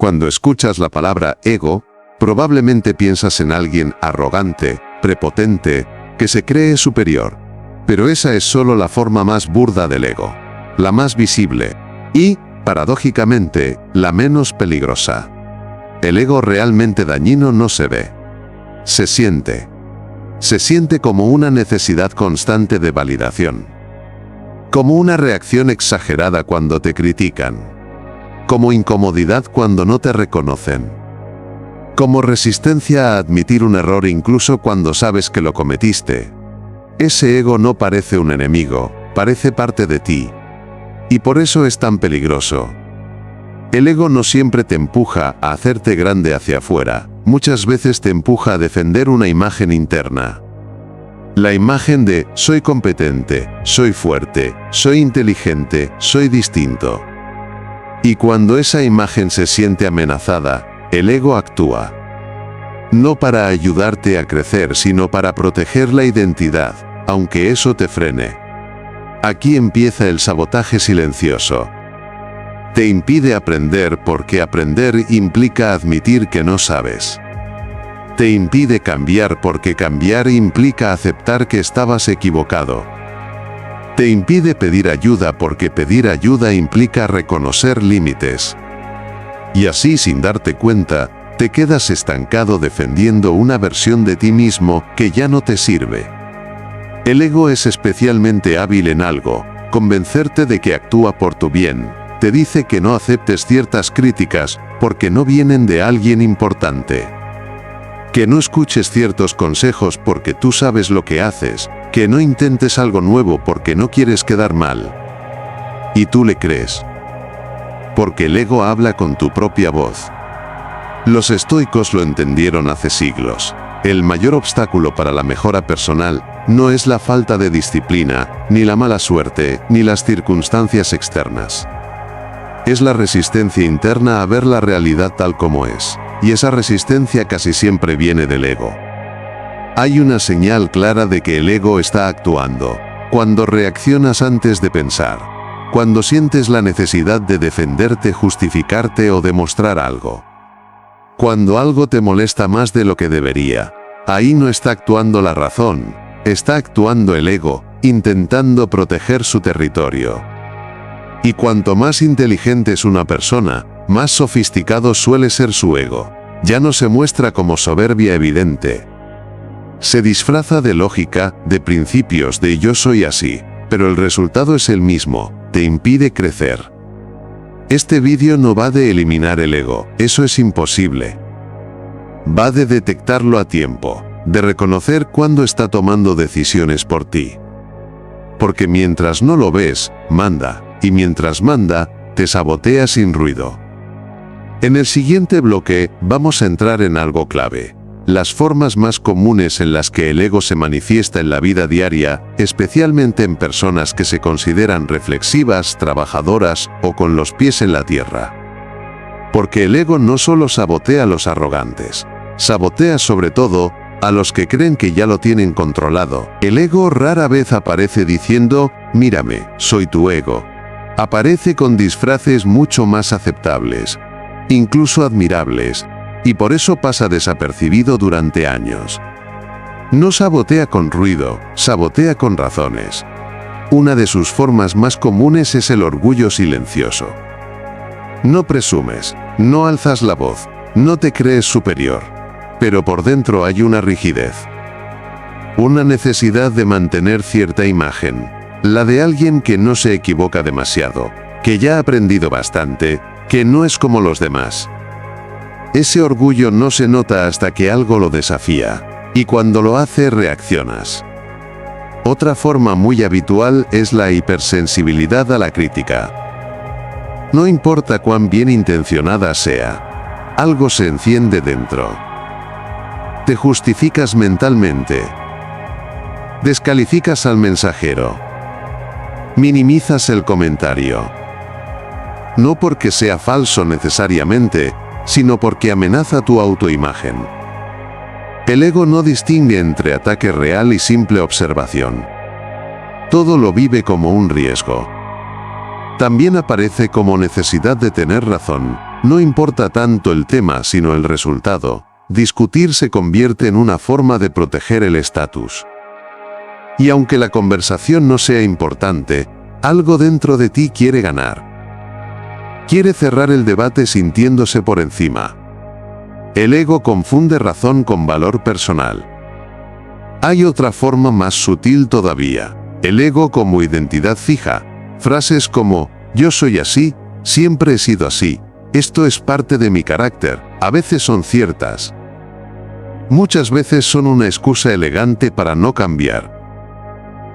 Cuando escuchas la palabra ego, probablemente piensas en alguien arrogante, prepotente, que se cree superior. Pero esa es solo la forma más burda del ego, la más visible y, paradójicamente, la menos peligrosa. El ego realmente dañino no se ve. Se siente. Se siente como una necesidad constante de validación. Como una reacción exagerada cuando te critican. Como incomodidad cuando no te reconocen. Como resistencia a admitir un error incluso cuando sabes que lo cometiste. Ese ego no parece un enemigo, parece parte de ti. Y por eso es tan peligroso. El ego no siempre te empuja a hacerte grande hacia afuera, muchas veces te empuja a defender una imagen interna. La imagen de soy competente, soy fuerte, soy inteligente, soy distinto. Y cuando esa imagen se siente amenazada, el ego actúa. No para ayudarte a crecer, sino para proteger la identidad, aunque eso te frene. Aquí empieza el sabotaje silencioso. Te impide aprender porque aprender implica admitir que no sabes. Te impide cambiar porque cambiar implica aceptar que estabas equivocado. Te impide pedir ayuda porque pedir ayuda implica reconocer límites. Y así, sin darte cuenta, te quedas estancado defendiendo una versión de ti mismo que ya no te sirve. El ego es especialmente hábil en algo: convencerte de que actúa por tu bien. Te dice que no aceptes ciertas críticas porque no vienen de alguien importante. Que no escuches ciertos consejos porque tú sabes lo que haces. Que no intentes algo nuevo porque no quieres quedar mal. Y tú le crees. Porque el ego habla con tu propia voz. Los estoicos lo entendieron hace siglos. El mayor obstáculo para la mejora personal no es la falta de disciplina, ni la mala suerte, ni las circunstancias externas. Es la resistencia interna a ver la realidad tal como es. Y esa resistencia casi siempre viene del ego. Hay una señal clara de que el ego está actuando. Cuando reaccionas antes de pensar. Cuando sientes la necesidad de defenderte, justificarte o demostrar algo. Cuando algo te molesta más de lo que debería. Ahí no está actuando la razón. Está actuando el ego, intentando proteger su territorio. Y cuanto más inteligente es una persona, más sofisticado suele ser su ego. Ya no se muestra como soberbia evidente. Se disfraza de lógica, de principios, de yo soy así, pero el resultado es el mismo, te impide crecer. Este vídeo no va de eliminar el ego, eso es imposible. Va de detectarlo a tiempo, de reconocer cuándo está tomando decisiones por ti. Porque mientras no lo ves, manda. Y mientras manda, te sabotea sin ruido. En el siguiente bloque, vamos a entrar en algo clave. Las formas más comunes en las que el ego se manifiesta en la vida diaria, especialmente en personas que se consideran reflexivas, trabajadoras o con los pies en la tierra. Porque el ego no solo sabotea a los arrogantes, sabotea sobre todo a los que creen que ya lo tienen controlado. El ego rara vez aparece diciendo, mírame, soy tu ego. Aparece con disfraces mucho más aceptables, incluso admirables, y por eso pasa desapercibido durante años. No sabotea con ruido, sabotea con razones. Una de sus formas más comunes es el orgullo silencioso. No presumes, no alzas la voz, no te crees superior, pero por dentro hay una rigidez. Una necesidad de mantener cierta imagen. La de alguien que no se equivoca demasiado, que ya ha aprendido bastante, que no es como los demás. Ese orgullo no se nota hasta que algo lo desafía, y cuando lo hace reaccionas. Otra forma muy habitual es la hipersensibilidad a la crítica. No importa cuán bien intencionada sea, algo se enciende dentro. Te justificas mentalmente. Descalificas al mensajero. Minimizas el comentario. No porque sea falso necesariamente, sino porque amenaza tu autoimagen. El ego no distingue entre ataque real y simple observación. Todo lo vive como un riesgo. También aparece como necesidad de tener razón, No importa tanto el tema sino el resultado. Discutir se convierte en una forma de proteger el estatus. Y aunque la conversación no sea importante, algo dentro de ti quiere ganar. Quiere cerrar el debate sintiéndose por encima. El ego confunde razón con valor personal. Hay otra forma más sutil todavía. El ego como identidad fija. Frases como, yo soy así, siempre he sido así, esto es parte de mi carácter, a veces son ciertas. Muchas veces son una excusa elegante para no cambiar.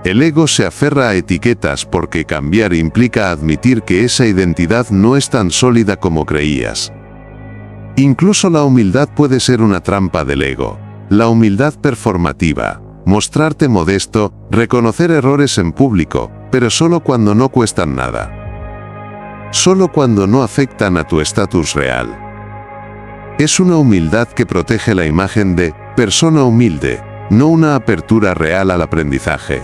El ego se aferra a etiquetas porque cambiar implica admitir que esa identidad no es tan sólida como creías. Incluso la humildad puede ser una trampa del ego. La humildad performativa. Mostrarte modesto, reconocer errores en público, pero solo cuando no cuestan nada. Solo cuando no afectan a tu estatus real. Es una humildad que protege la imagen de persona humilde, no una apertura real al aprendizaje.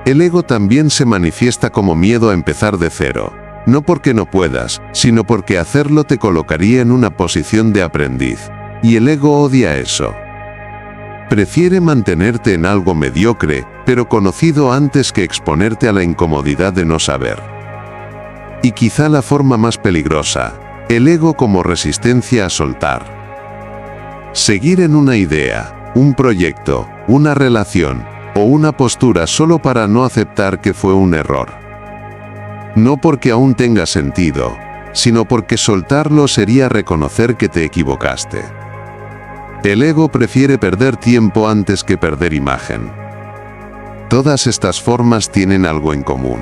El ego también se manifiesta como miedo a empezar de cero, no porque no puedas, sino porque hacerlo te colocaría en una posición de aprendiz. Y el ego odia eso. Prefiere mantenerte en algo mediocre, pero conocido antes que exponerte a la incomodidad de no saber. Y quizá la forma más peligrosa, el ego como resistencia a soltar. Seguir en una idea, un proyecto, una relación o una postura solo para no aceptar que fue un error. No porque aún tenga sentido, sino porque soltarlo sería reconocer que te equivocaste. El ego prefiere perder tiempo antes que perder imagen. Todas estas formas tienen algo en común.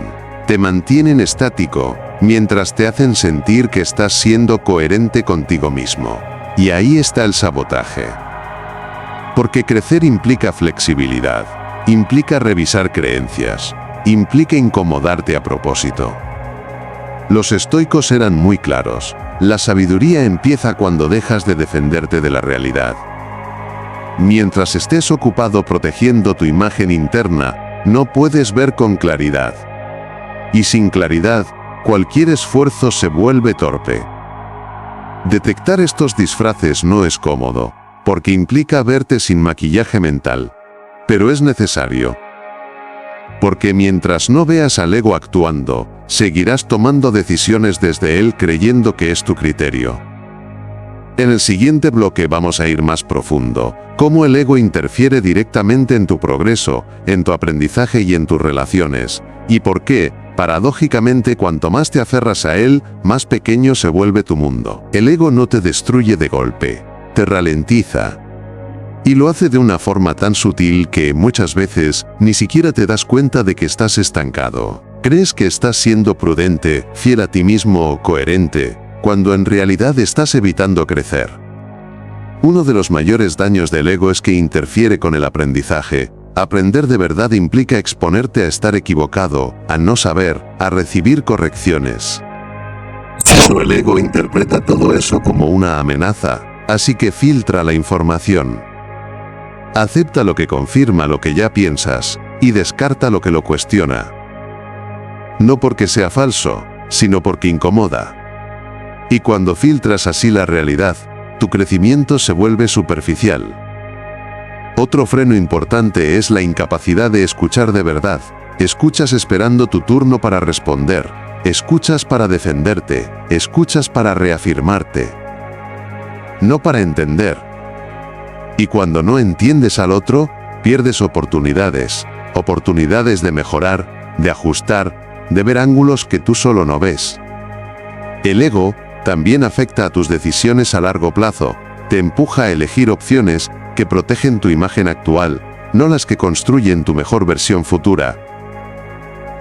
Te mantienen estático, mientras te hacen sentir que estás siendo coherente contigo mismo. Y ahí está el sabotaje. Porque crecer implica flexibilidad, implica revisar creencias, implica incomodarte a propósito. Los estoicos eran muy claros. La sabiduría empieza cuando dejas de defenderte de la realidad. Mientras estés ocupado protegiendo tu imagen interna, no puedes ver con claridad. Y sin claridad, cualquier esfuerzo se vuelve torpe. Detectar estos disfraces no es cómodo, porque implica verte sin maquillaje mental. Pero es necesario. Porque mientras no veas al ego actuando, seguirás tomando decisiones desde él creyendo que es tu criterio. En el siguiente bloque vamos a ir más profundo, cómo el ego interfiere directamente en tu progreso, en tu aprendizaje y en tus relaciones, y por qué, paradójicamente, cuanto más te aferras a él, más pequeño se vuelve tu mundo. El ego no te destruye de golpe, te ralentiza. Y lo hace de una forma tan sutil que muchas veces ni siquiera te das cuenta de que estás estancado. Crees que estás siendo prudente, fiel a ti mismo o coherente, cuando en realidad estás evitando crecer. Uno de los mayores daños del ego es que interfiere con el aprendizaje. Aprender de verdad implica exponerte a estar equivocado, a no saber, a recibir correcciones. Pero el ego interpreta todo eso como una amenaza, así que filtra la información. Acepta lo que confirma lo que ya piensas, y descarta lo que lo cuestiona. No porque sea falso, sino porque incomoda. Y cuando filtras así la realidad, tu crecimiento se vuelve superficial. Otro freno importante es la incapacidad de escuchar de verdad. Escuchas esperando tu turno para responder, escuchas para defenderte, escuchas para reafirmarte. No para entender. Y cuando no entiendes al otro, pierdes oportunidades de mejorar, de ajustar, de ver ángulos que tú solo no ves. El ego también afecta a tus decisiones a largo plazo, te empuja a elegir opciones que protegen tu imagen actual, no las que construyen tu mejor versión futura.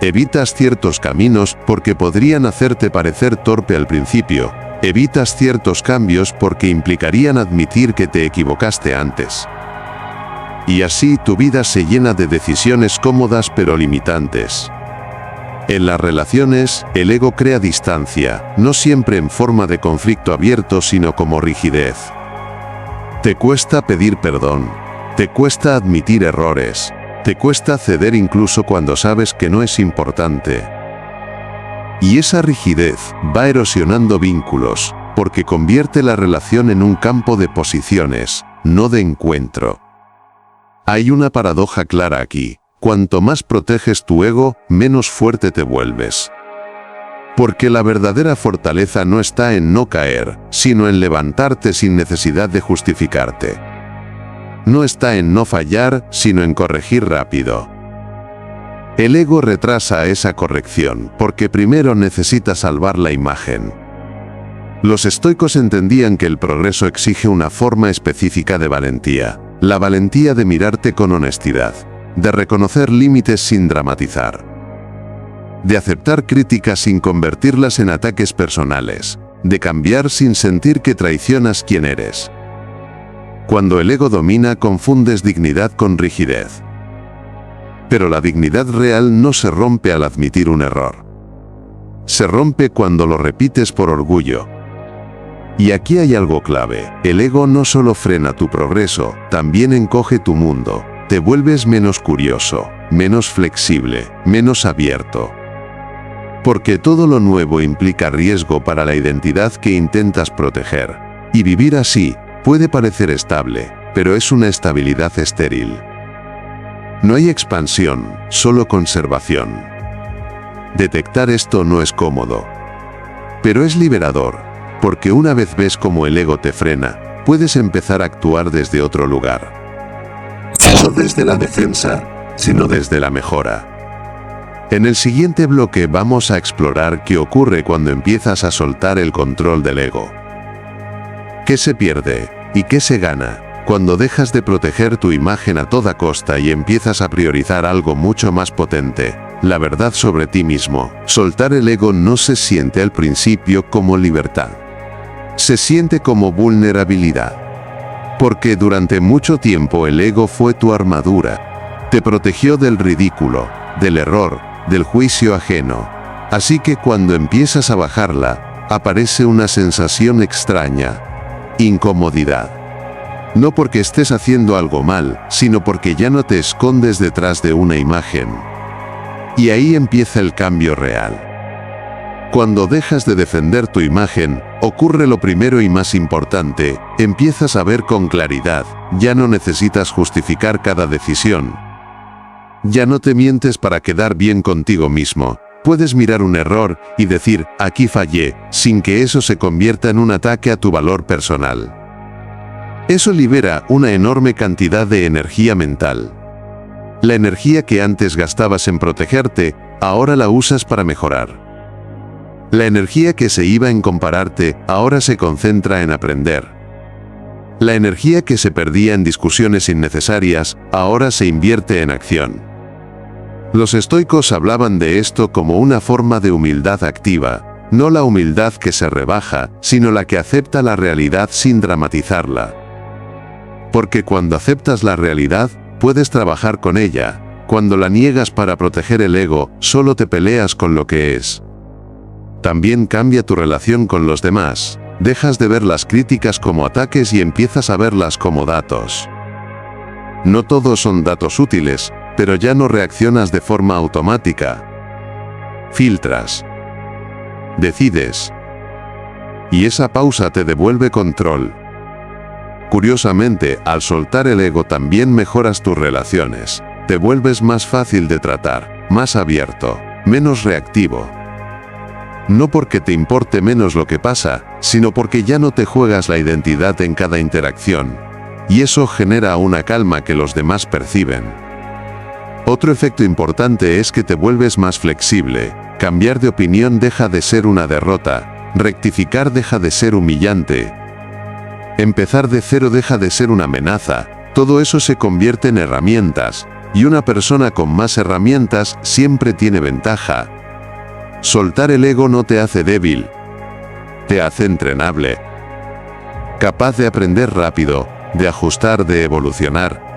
Evitas ciertos caminos porque podrían hacerte parecer torpe al principio. Evitas ciertos cambios porque implicarían admitir que te equivocaste antes. Y así tu vida se llena de decisiones cómodas pero limitantes. En las relaciones, el ego crea distancia, no siempre en forma de conflicto abierto sino como rigidez. Te cuesta pedir perdón, te cuesta admitir errores, te cuesta ceder incluso cuando sabes que no es importante. Y esa rigidez va erosionando vínculos, porque convierte la relación en un campo de posiciones, no de encuentro. Hay una paradoja clara aquí. Cuanto más proteges tu ego, menos fuerte te vuelves. Porque la verdadera fortaleza no está en no caer, sino en levantarte sin necesidad de justificarte. No está en no fallar, sino en corregir rápido. El ego retrasa esa corrección, porque primero necesita salvar la imagen. Los estoicos entendían que el progreso exige una forma específica de valentía. La valentía de mirarte con honestidad, de reconocer límites sin dramatizar, de aceptar críticas sin convertirlas en ataques personales, de cambiar sin sentir que traicionas quién eres. Cuando el ego domina, confundes dignidad con rigidez. Pero la dignidad real no se rompe al admitir un error. Se rompe cuando lo repites por orgullo. Y aquí hay algo clave. El ego no solo frena tu progreso, también encoge tu mundo. Te vuelves menos curioso, menos flexible, menos abierto. Porque todo lo nuevo implica riesgo para la identidad que intentas proteger. Y vivir así puede parecer estable, pero es una estabilidad estéril. No hay expansión, solo conservación. Detectar esto no es cómodo, pero es liberador, porque una vez ves cómo el ego te frena, puedes empezar a actuar desde otro lugar. No desde la defensa, sino desde la mejora. En el siguiente bloque vamos a explorar qué ocurre cuando empiezas a soltar el control del ego. ¿Qué se pierde y qué se gana cuando dejas de proteger tu imagen a toda costa y empiezas a priorizar algo mucho más potente? La verdad sobre ti mismo. Soltar el ego no se siente al principio como libertad. Se siente como vulnerabilidad. Porque durante mucho tiempo el ego fue tu armadura. Te protegió del ridículo, del error, del juicio ajeno. Así que cuando empiezas a bajarla, aparece una sensación extraña. Incomodidad. No porque estés haciendo algo mal, sino porque ya no te escondes detrás de una imagen. Y ahí empieza el cambio real. Cuando dejas de defender tu imagen, ocurre lo primero y más importante, empiezas a ver con claridad, ya no necesitas justificar cada decisión. Ya no te mientes para quedar bien contigo mismo. Puedes mirar un error y decir, aquí fallé, sin que eso se convierta en un ataque a tu valor personal. Eso libera una enorme cantidad de energía mental. La energía que antes gastabas en protegerte, ahora la usas para mejorar. La energía que se iba en compararte, ahora se concentra en aprender. La energía que se perdía en discusiones innecesarias, ahora se invierte en acción. Los estoicos hablaban de esto como una forma de humildad activa, no la humildad que se rebaja, sino la que acepta la realidad sin dramatizarla. Porque cuando aceptas la realidad, puedes trabajar con ella. Cuando la niegas para proteger el ego, solo te peleas con lo que es. También cambia tu relación con los demás. Dejas de ver las críticas como ataques y empiezas a verlas como datos. No todos son datos útiles, pero ya no reaccionas de forma automática. Filtras. Decides. Y esa pausa te devuelve control. Curiosamente, al soltar el ego también mejoras tus relaciones. Te vuelves más fácil de tratar, más abierto, menos reactivo. No porque te importe menos lo que pasa, sino porque ya no te juegas la identidad en cada interacción. Y eso genera una calma que los demás perciben. Otro efecto importante es que te vuelves más flexible. Cambiar de opinión deja de ser una derrota. Rectificar deja de ser humillante. Empezar de cero deja de ser una amenaza. Todo eso se convierte en herramientas. Y una persona con más herramientas siempre tiene ventaja. Soltar el ego no te hace débil. Te hace entrenable. Capaz de aprender rápido, de ajustar, de evolucionar.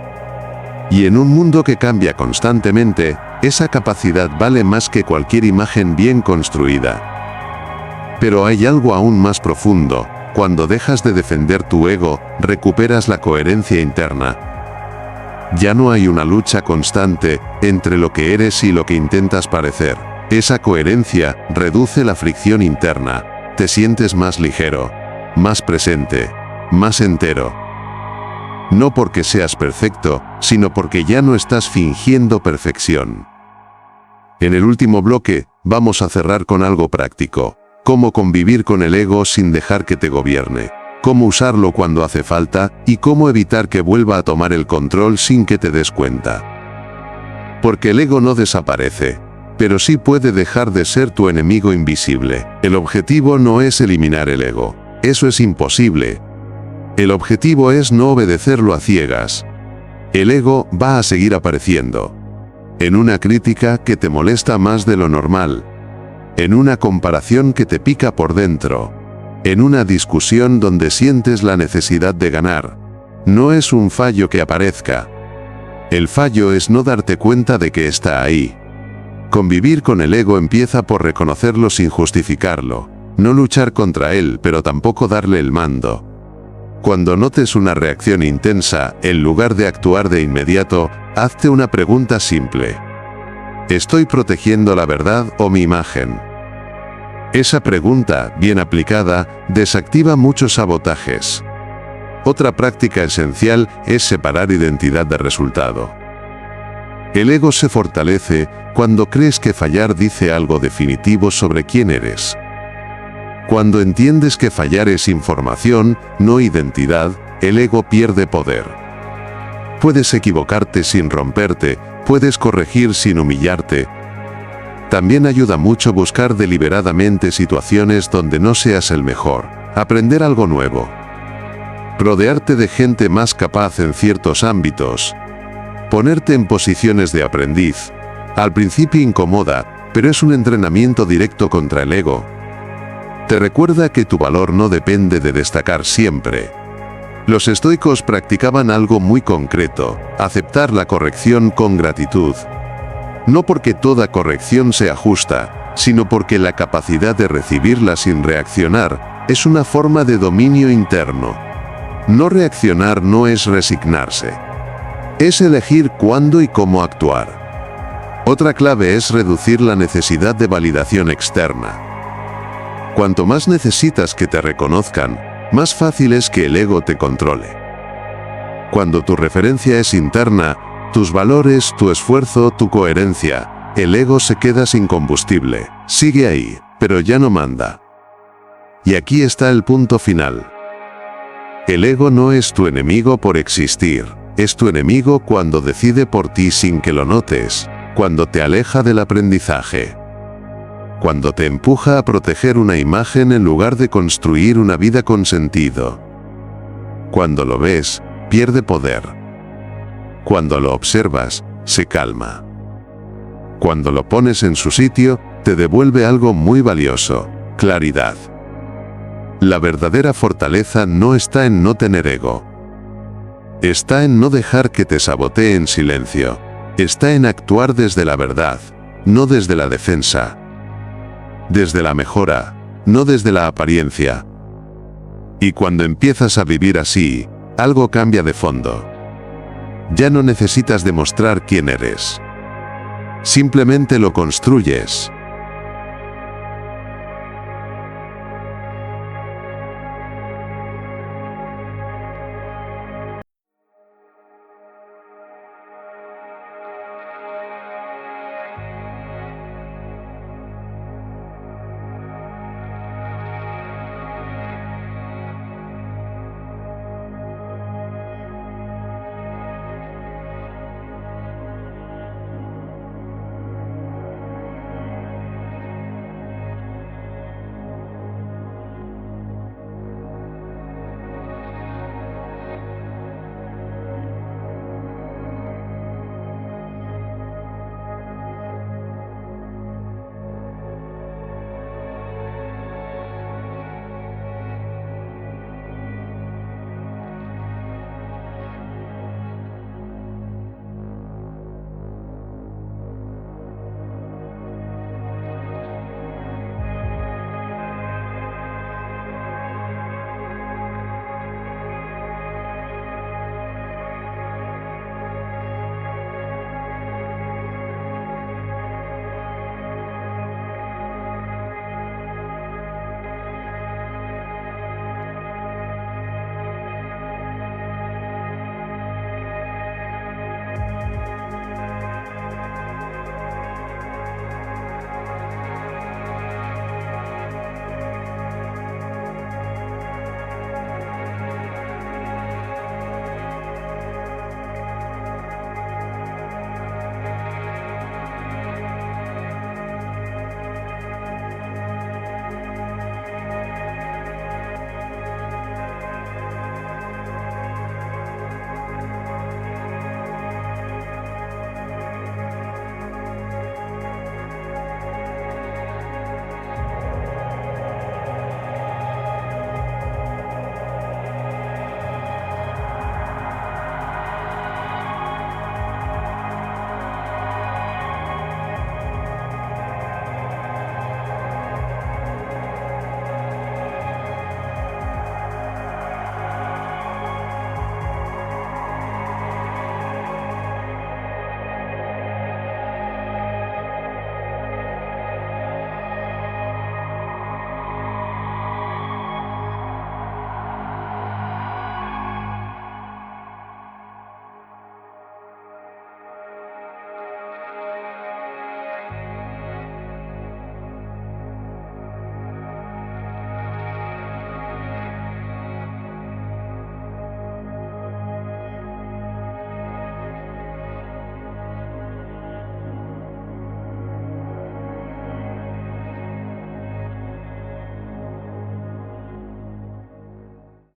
Y en un mundo que cambia constantemente, esa capacidad vale más que cualquier imagen bien construida. Pero hay algo aún más profundo. Cuando dejas de defender tu ego, recuperas la coherencia interna. Ya no hay una lucha constante entre lo que eres y lo que intentas parecer. Esa coherencia reduce la fricción interna, te sientes más ligero, más presente, más entero. No porque seas perfecto, sino porque ya no estás fingiendo perfección. En el último bloque, vamos a cerrar con algo práctico. Cómo convivir con el ego sin dejar que te gobierne. Cómo usarlo cuando hace falta y cómo evitar que vuelva a tomar el control sin que te des cuenta. Porque el ego no desaparece, pero sí puede dejar de ser tu enemigo invisible. El objetivo no es eliminar el ego. Eso es imposible. El objetivo es no obedecerlo a ciegas. El ego va a seguir apareciendo. En una crítica que te molesta más de lo normal. En una comparación que te pica por dentro. En una discusión donde sientes la necesidad de ganar. No es un fallo que aparezca. El fallo es no darte cuenta de que está ahí. Convivir con el ego empieza por reconocerlo sin justificarlo. No luchar contra él, pero tampoco darle el mando. Cuando notes una reacción intensa, en lugar de actuar de inmediato, hazte una pregunta simple. ¿Estoy protegiendo la verdad o mi imagen? Esa pregunta, bien aplicada, desactiva muchos sabotajes. Otra práctica esencial es separar identidad de resultado. El ego se fortalece cuando crees que fallar dice algo definitivo sobre quién eres. Cuando entiendes que fallar es información, no identidad, el ego pierde poder. Puedes equivocarte sin romperte, puedes corregir sin humillarte. También ayuda mucho buscar deliberadamente situaciones donde no seas el mejor, aprender algo nuevo. Rodearte de gente más capaz en ciertos ámbitos. Ponerte en posiciones de aprendiz. Al principio incomoda, pero es un entrenamiento directo contra el ego. Te recuerda que tu valor no depende de destacar siempre. Los estoicos practicaban algo muy concreto, aceptar la corrección con gratitud. No porque toda corrección sea justa, sino porque la capacidad de recibirla sin reaccionar es una forma de dominio interno. No reaccionar no es resignarse. Es elegir cuándo y cómo actuar. Otra clave es reducir la necesidad de validación externa. Cuanto más necesitas que te reconozcan, más fácil es que el ego te controle. Cuando tu referencia es interna, tus valores, tu esfuerzo, tu coherencia, el ego se queda sin combustible. Sigue ahí, pero ya no manda. Y aquí está el punto final. El ego no es tu enemigo por existir, es tu enemigo cuando decide por ti sin que lo notes, cuando te aleja del aprendizaje. Cuando te empuja a proteger una imagen en lugar de construir una vida con sentido. Cuando lo ves, pierde poder. Cuando lo observas, se calma. Cuando lo pones en su sitio, te devuelve algo muy valioso, claridad. La verdadera fortaleza no está en no tener ego. Está en no dejar que te sabotee en silencio. Está en actuar desde la verdad, no desde la defensa. Desde la mejora, no desde la apariencia. Y cuando empiezas a vivir así, algo cambia de fondo. Ya no necesitas demostrar quién eres. Simplemente lo construyes.